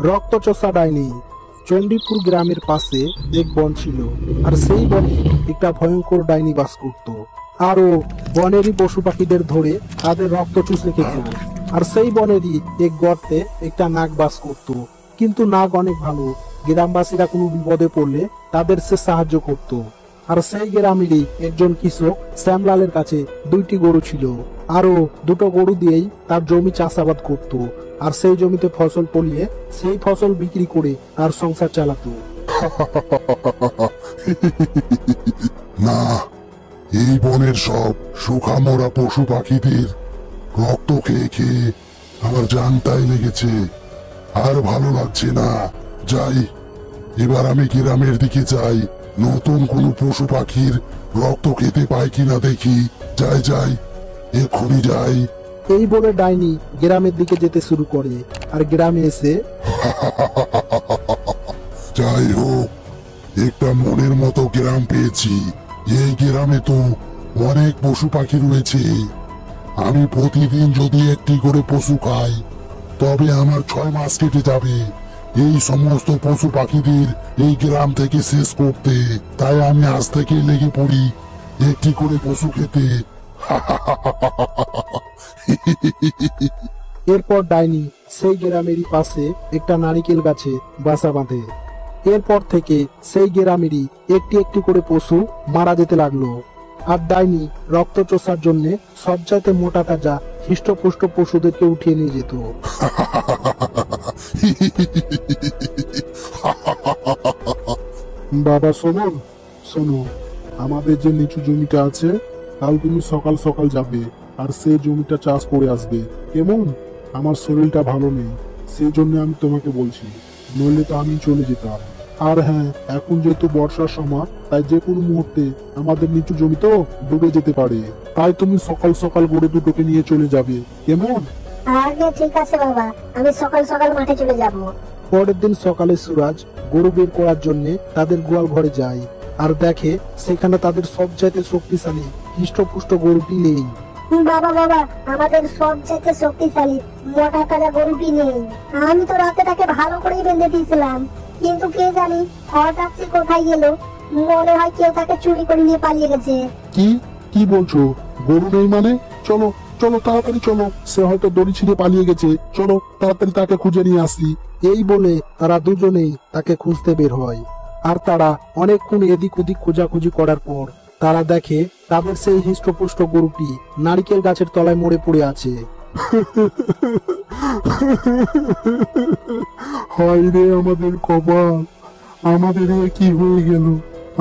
রক্তচোষা ডাইনি। চণ্ডীপুর গ্রামের পাশে এক বন ছিল, আর সেই বনে একটা ভয়ঙ্কর ডাইনি বাস করত। আরো বনেরই পশু পাখিদের ধরে তাদের রক্ত চুষে খেত। আর সেই বনেরই এক গর্তে একটা নাগ বাস করত। কিন্তু নাগ অনেক ভালো, গ্রামবাসীরা কোনো বিপদে পড়লে তাদের সে সাহায্য করত। আর সেই গ্রামেরই একজন কৃষক শ্যামলালের কাছে দুইটি গরু ছিল। আরো দুটো গরু দিয়েই তার জমি চাষাবাদ করত। আর সেই জমিতে ফসল ফলিয়ে সেই ফসল বিক্রি করে তার সংসার চালাতো। না, এই বনের সব শুকা মরা পশু পাখিদের রক্ত খেয়ে খেয়ে আমার জানটাই লেগেছে, আর ভালো লাগছে না। যাই, এবার আমি গ্রামের দিকে যাই, নতুন কোনো পশু পাখির রক্ত খেতে পাই কিনা দেখি। যাই যাই, এক্ষুনি যাই। এই বলে ডাইনি গ্রামের দিকে যেতে শুরু করে। আর গ্রামে এসে যাই হোক, একটা মনের মতো গ্রাম পেয়েছি। এই গ্রামে তো অনেক পশু পাখি রয়েছে। আমি প্রতিদিন যদি একটি করে পশু খাই, তবে আমার 6 মাস কেটে যাবে এই সমস্ত পশু পাখিদের এই গ্রাম থেকে শেষ করতে। তাই আমি আজ থেকে লেগে পড়ি একটি করে পশু খেতে। এরপর ডাইনি সেই গ্রামেরই পাশে একটা নারিকেল গাছে বাসা বাঁধে। এরপর থেকে সেই গ্রামেরই একটি একটি করে পশু মারা যেতে লাগলো। আর ডাইনি রক্ত চোষার জন্য সবচাইতে মোটা তাজা হৃষ্টপুষ্ট পশুদেরকে উঠিয়ে নিয়ে যেত। বাবা শোনো শোনো, আমাদের যে নিচু জমিটা আছে, কাল তুমি সকাল সকাল যাবে আর সেই জমিটা চাষ করে আসবে, কেমন? আমার শরীরটা ভালো নেই, সেই জন্য আমি তোমাকে বলছি, নইলে তো আমি চলে যেতাম। আর হ্যাঁ, এখন যেহেতু বর্ষার সময়, তাই যে কোনো মুহূর্তে আমাদের নিচু জমি তো ডুবে যেতে পারে। তাই তুমি সকাল সকাল গরু দুটোকে নিয়ে চলে যাবে, কেমন? আগে ঠিক আছে বাবা, আমি সকাল সকাল মাঠে চলে যাব। পরের দিন সকালে সুরাজ গরু বের করার জন্য তাদের গোয়াল ঘরে যায়। আর দেখে সেখানে তাদের সবচাইতে শক্তিশালী হৃষ্টপুষ্ট গরুটি নেই। বাবা বাবা, আমাদের সবচেয়ে শক্তিশালী মোটা তাজা গরুটি নেই। আমি তো রাতে তাকে ভালো করেই বেঁধে দিয়েছিলাম, কিন্তু কে জানি হঠাৎ সে কোথায় গেল। মনে হয় কেউ তাকে চুরি করে নিয়ে পালিয়ে গেছে। কি কি বলছো? গরু নেই মানে? চলো চলো তাড়াতাড়ি চলো, সে হয়তো দড়ি ছিঁড়ে পালিয়ে গেছে। চলো তাড়াতাড়ি তাকে খুঁজে নিয়ে আসি। এই বলে তারা দুজনেই তাকে খুঁজতে বের হয়। আর তারা অনেকক্ষণ এদিক ওদিক খোঁজাখুঁজি করার পর তারা দেখে তাদের সেই হৃষ্টপুষ্ট গরুটি নারিকেল গাছের তলায় মরে পড়ে আছে। হায় রে আমাদের কপাল, আমাদের এ কি হয়ে গেল?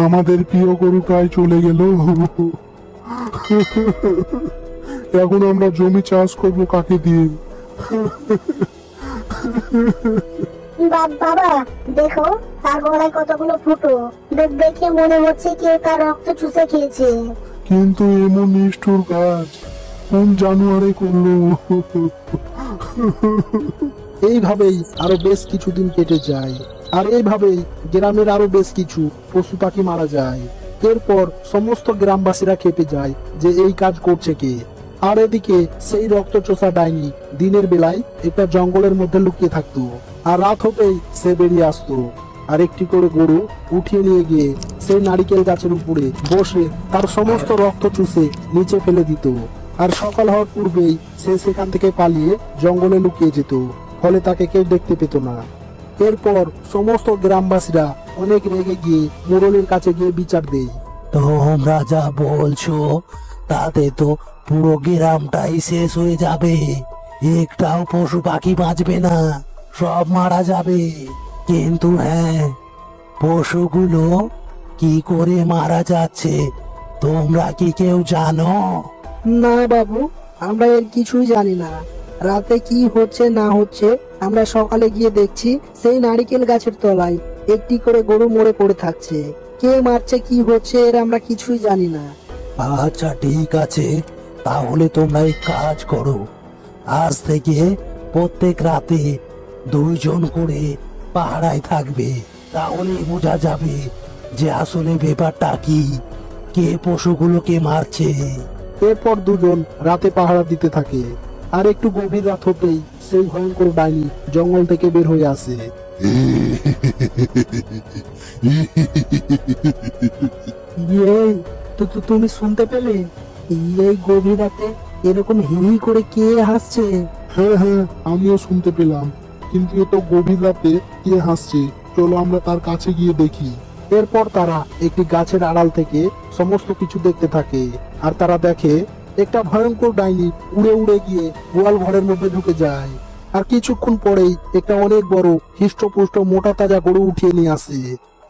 আমাদের প্রিয় গরুটাই চলে গেল। এখন আমরা জমি চাষ করবো কাকে দিয়ে? বাবা দেখো, তার গলায় কতগুলো ফুটো। দেখে মনে হচ্ছে কেউ তার রক্ত চুষে খেয়েছে। কিন্তু এমন নিষ্ঠুর কাজ কোন জানুয়ারি করলো? এইভাবেই আরো বেশ কিছুদিন কেটে যায়। আর এইভাবেই গ্রামের আরো বেশ কিছু পশু পাখি মারা যায়। এরপর সমস্ত গ্রামবাসীরা খেপে যায় যে এই কাজ করছে কে। আর এদিকে সেই রক্তচোষা ডাইনি দিনের বেলায় একটা জঙ্গলের মধ্যে লুকিয়ে থাকতো, আর রাত হতেই সে বেরিয়ে আসতো। আর একটি করে গরু উঠিয়ে নিয়ে গিয়ে সেই নারিকেল গাছের উপরে বসে তার সমস্ত রক্ত চুষে নিচে ফেলে দিত। আর সকাল হওয়ার পূর্বেই সে সেখান থেকে পালিয়ে জঙ্গলে লুকিয়ে যেত, ফলে তাকে কেউ দেখতে পেত না। এরপর সমস্ত গ্রামবাসীরা অনেক রেগে গিয়ে মোড়লের কাছে গিয়ে বিচার দেয়। তোমরা যা বলছো তাতে তো পুরো গ্রামটাই শেষ হয়ে যাবে, একটাও পশু পাখি বাঁচবে না, সব মারা যাবে। কিন্তু হ্যাঁ, পশুগুলো কি করে মারা যাচ্ছে তোমরা কি কেউ জানো? না বাবু, আমরা এর কিছুই জানি না। রাতে কি হচ্ছে না হচ্ছে আমরা সকালে গিয়ে দেখছি সেই নারিকেল গাছের তলায় একটি করে গরু মরে পড়ে থাকছে। কে মারছে কি হচ্ছে এর আমরা কিছুই জানি না। আচ্ছা ঠিক আছে, তাহলে তোমরা এক কাজ করো, আজ থেকে প্রত্যেক রাতে 2 জন করে পাহারায় থাকবে, তাহলে বোঝা যাবে যে আসলে ব্যাপারটা কি, কে পশুগুলোকে মারছে। এরপর দুজন রাতে পাহারা দিতে থাকে। আর একটু গভীর রাত হতেই সেই ভয়ঙ্কর ডাইনি জঙ্গল থেকে বের হয়ে আসে। এই তুমি শুনতে পেলে? এই গভীর রাতে এরকম হি হি করে কে হাসছে? হ্যাঁ হ্যাঁ, আমিও শুনতে পেলাম, কিন্তু এত গভীর রাতে কে হাসছে? চলো আমরা তার কাছে গিয়ে দেখি। এরপর তারা একটি গাছের আড়াল থেকে সমস্ত কিছু দেখতে থাকে, আর তারা দেখে একটা ভয়ঙ্কর ডাইনি উড়ে উড়ে গিয়ে গোয়াল ঘরের মধ্যে ঢুকে যায়। আর কিছুক্ষণ পরেই একটা অনেক বড় হৃষ্টপুষ্ট মোটা তাজা গরু উঠিয়ে নিয়ে আসে।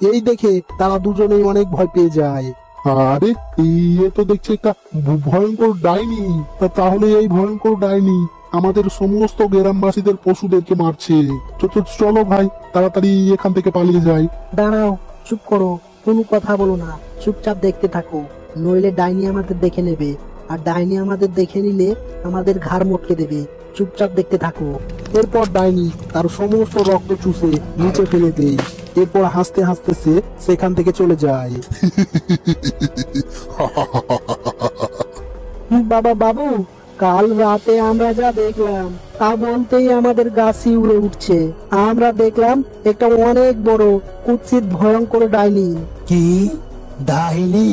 এই দেখে তারা দুজনেই অনেক ভয় পেয়ে যায়। আরে এ তো দেখছি একটা ভয়ঙ্কর ডাইনি। তাহলে এই ভয়ঙ্কর ডাইনি আমাদের সমস্ত গ্রামবাসীদের পশুদেরকে মারছে। চলো ভাই, তাড়াতাড়ি এখান থেকে পালিয়ে যাই। দাঁড়াও, চুপ করো, কোনো কথা বলো না, চুপচাপ দেখতে থাকো, নইলে ডাইনি আমাদের দেখে নেবে, আর ডাইনি আমাদের দেখে নিলে আমাদের ঘাড় মটকে দেবে। চুপচাপ দেখতে থাকো। এরপর ডাইনি তার সমস্ত রক্ত চুষে নিচে ফেলে দেয়। এরপর হাসতে হাসতে সে সেখান থেকে চলে যায়। বাবু, কাল রাতে আমরা যা দেখলাম তা বলতেই আমাদের গা শিউরে উঠছে। আমরা দেখলাম একটা অনেক বড় কুৎসিত ভয়ঙ্কর ডাইনি। কি ডাইনি?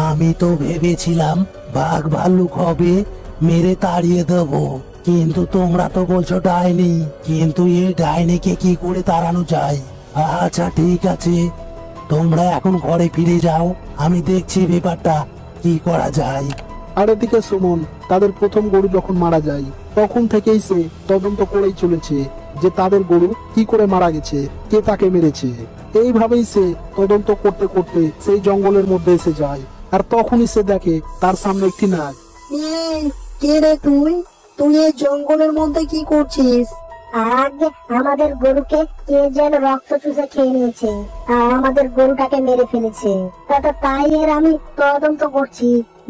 আমি তো ভেবেছিলাম বাঘ ভাল্লুক হবে, মেরে তাড়িয়ে দেবো, কিন্তু তোমরা তো বলছো ডাইনি। কিন্তু এই ডাইনিকে কি করে তাড়ানো যায়? আচ্ছা ঠিক আছে, তোমরা এখন ঘরে ফিরে যাও, আমি দেখছি ব্যাপারটা কি করা যায়। আর এদিকে সুমন তাদের প্রথম গরু যখন মারা যায় তখন থেকেই সে তদন্ত করেই চলেছে যে তাদের গরু কি করে মারা গেছে, কে তাকে মেরেছে। এইভাবেই সে তদন্ত করতে করতে সেই জঙ্গলের মধ্যে এসে যায়। আর তখনই সে দেখে তার সামনে একটি নাগ। কে রে তুই? তুই এই জঙ্গলের মধ্যে কি করছিস? আগে আমাদের গরুকে কে যেন রক্ত চুষে খেয়ে নিয়েছে, আর আমাদের গরুটাকে মেরে ফেলেছে। তাই এর আমি তদন্ত করছি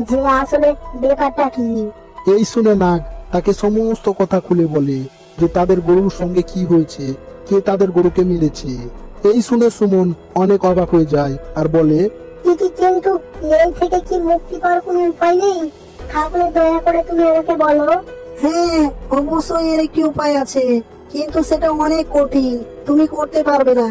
যে আসলে ব্যাপারটা কি। এই শুনে নাগ তাকে সমস্ত কথা খুলে বলে যে তাদের গরুর সঙ্গে কি হয়েছে, কে তাদের গরুকে মেরেছে। এই শুনে সুমন অনেক অবাক হয়ে যায় আর বলে, কিন্তু এই থেকে কি মুক্তি পাওয়ার কোনো উপায় নেই? তাহলে দয়া করে তুমি আমাকে বলো। হ্যাঁ, অবশ্যই এর একটি উপায় আছে, কিন্তু সেটা অনেক কঠিন, তুমি করতে পারবে না।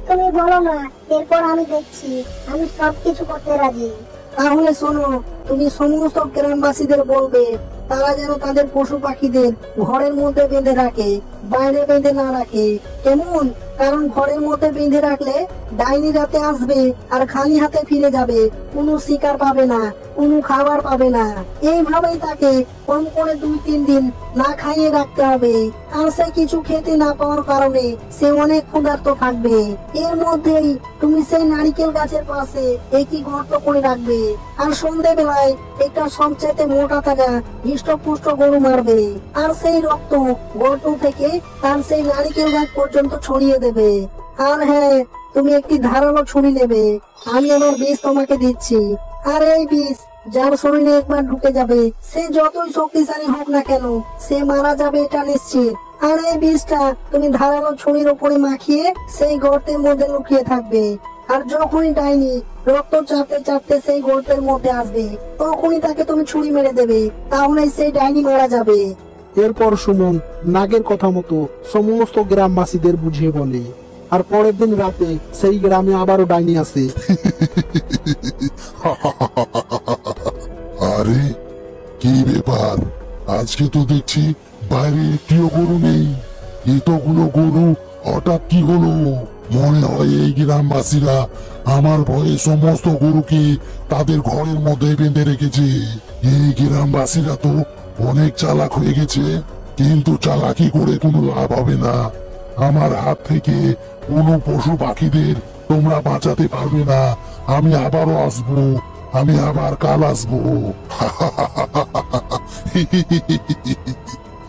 তুমি বলো না, এরপর আমি দেখছি, আমি সবকিছু করতে রাজি। তাহলে শোনো, তুমি সমস্ত গ্রামবাসীদের বলবে তারা যেন তাদের পশু পাখিদের ঘরের মধ্যে বেঁধে রাখে, বাইরে বেঁধে না রাখে। কেমন? কারণ ঘরের মধ্যে বেঁধে রাখলে ডাইনি রাতে আসবে আর খালি হাতে ফিরে যাবে, কোনো শিকার পাবে না, কোনো খাবার পাবে না। এইভাবেই তাকে কম করে 2-3 দিন না খাইয়ে রাখতে হবে। আর সে কিছু খেতে না পাওয়ার কারণে সে অনেক ক্ষুধার্ত থাকবে। এর মধ্যেই তুমি সেই নারিকেল গাছের পাশে একটি গর্ত করে রাখবে, আর সন্ধ্যেবেলায় একটা সবচেয়ে মোটা তাজা হৃষ্টপুষ্ট গরু মারবে, আর সেই রক্ত গর্ত থেকে তার সেই নারিকেল গাছ পর্যন্ত ছড়িয়ে দেবে। আর হ্যাঁ, তুমি একটি ধারালো ছুরি নেবে, আমি আমার বিষ তোমাকে দিচ্ছি। আর এই বিষ যার শরীরে একবার ঢুকে যাবে, সে যতই শক্তিশালী হোক না কেন, সে মারা যাবে, এটা নিশ্চিত। আর এই বিষটা তুমি ধারালো ছুরির উপরে মাখিয়ে সেই গর্তের মধ্যে লুকিয়ে থাকবে। আর যখনই ডাইনি রক্ত চাপতে চাপতে সেই গর্তের মধ্যে আসবে, তখনই তাকে তুমি ছুরি মেরে দেবে, তাহলে সেই ডাইনি মারা যাবে। এরপর সুমন নাগের কথা মতো সমস্ত গ্রামবাসীদের বুঝিয়ে বলে। আর পরের দিন রাতে সেই গ্রামে আবারও ডাইনি আসে। আরে কি ব্যাপার, আজকে তো দেখছি বাইরে একটিও গরু নেই। এতগুলো গরু হঠাৎ কি হলো? মনে হয় এই গ্রামবাসীরা আমার ভয়ে সমস্ত গরুকে তাদের ঘরের মধ্যে বেঁধে রেখেছে। এই গ্রামবাসীরা তো অনেক চালাক হয়ে গেছে, কিন্তু চালাকি করে কোনো লাভ হবে না। আমার হাত থেকে কোনো পশু পাখিদের তোমরা বাঁচাতে পারবে না। আমি আবারও আসবো, আমি আবার কাল আসবো।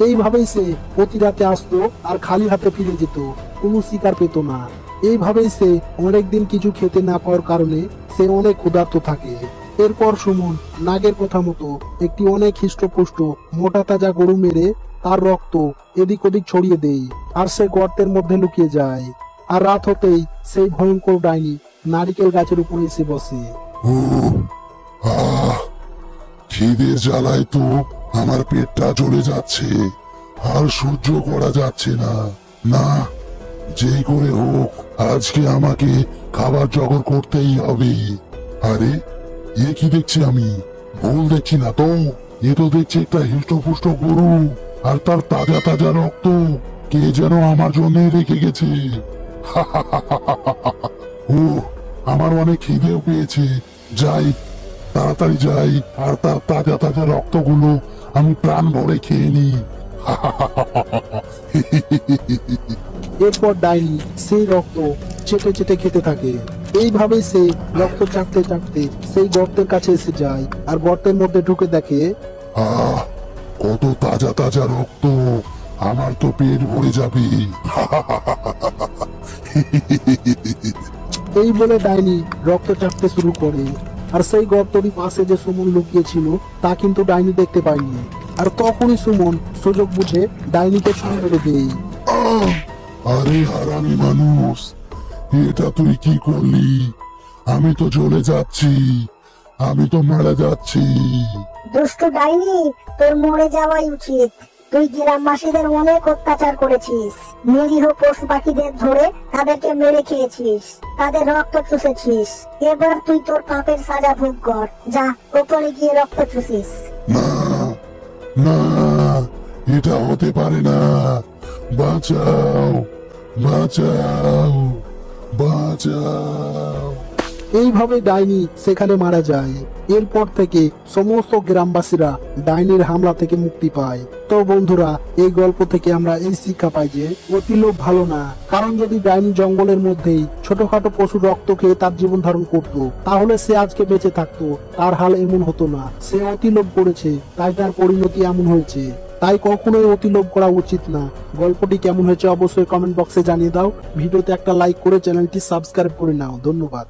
এইভাবেই সে প্রতি রাতে আসতো আর খালি হাতে ফিরে যেত, কোনো শিকার পেত না। এইভাবেই সে অনেকদিন কিছু খেতে না পাওয়ার কারণে সে অনেক ক্ষুধার্ত থাকে। এরপর সুমন নাগের কথা মতো একটি অনেক হৃষ্টপুষ্ট মোটা তাজা গরু মেরে তার রক্ত এদিক ওদিক ছড়িয়ে দেয়, আর সে গর্তের মধ্যে লুকিয়ে যায়। আর রাত হতেই সেই ভয়ঙ্কর ডাইনি নারিকেল গাছের উপরে এসে বসে। খিদের জ্বালায় তো আমার পেটটা চলে যাচ্ছে, আর সহ্য করা যাচ্ছে না। না, যে করে হোক আজকে আমাকে খাবার জোগাড় করতেই হবে। আরে, এ কি দেখছি আমি? ভুল দেখছি না তো? এ তো দেখছি একটা হৃষ্টপুষ্ট গরু, আর তার তাজা তাজা রক্ত কে যেন আমার জন্য রেখে গেছে। ও, আমার অনেক খিদেও পেয়েছে। যাই, তাড়াতাড়ি যাই, আর তার তাজা তাজা রক্তগুলো আমি প্রাণ ভরে খেয়ে নিই। এরপর ডাইনি সেই রক্ত চেটে চেটে খেতে থাকে। এইভাবে সে রক্ত চাটতে চাটতে সেই গর্তের কাছে এসে যায়, আর গর্তের মধ্যে ঢুকে দেখে আহ, কত তাজা তাজা রক্ত! আমার তো পেট ভরে যাবে। এই বলে ডাইনি রক্ত চাটতে শুরু করে। আর সেই গর্তরই পাশে যে সুমন লুকিয়েছিল তা কিন্তু ডাইনি দেখতে পায়নি। আর তখনই সুমন সুযোগ বুঝে ডাইনিকে ছুরি মেরে দেয়। আহ! আরে হারামি মানুষ, এটা তুই কি করলি? আমি তো জ্বলে যাচ্ছি, আমি তো মারা যাচ্ছি। দুষ্টু ডাইনি, তোর মরে যাওয়াই উচিত। তুই গ্রামবাসীদের অনেক অত্যাচার করেছিস, নিরীহ পশু পাখিদের ধরে তাদেরকে মেরে খেয়েছিস, তাদের রক্ত চুষেছিস। এবার তুই তোর পাপের সাজা ভোগ কর। যা, ওপরে গিয়ে রক্ত চুষিস। না, না, এটা হতে পারে না। বাঁচাও, বাঁচাও, বাঁচাও। এইভাবে ডাইনি সেখানে মারা যায়। এরপর থেকে সমস্ত গ্রামবাসীরা ডাইনির হামলা থেকে মুক্তি পায়। তো বন্ধুরা, এই গল্প থেকে আমরা এই শিক্ষা পাই যে অতি লোভ ভালো না। কারণ যদি ডাইনি জঙ্গলের মধ্যেই ছোটখাটো পশুর রক্ত খেয়ে তার জীবন ধারণ করতো, তাহলে সে আজকে বেঁচে থাকতো, তার হাল এমন হতো না। সে অতি লোভ করেছে, তাই তার পরিণতি এমন হয়েছে। তাই কখনোই অতি লোভ করা উচিত না। গল্পটি কেমন হয়েছে অবশ্যই কমেন্ট বক্সে জানিয়ে দাও। ভিডিওতে একটা লাইক করে চ্যানেলটি সাবস্ক্রাইব করে নাও। ধন্যবাদ।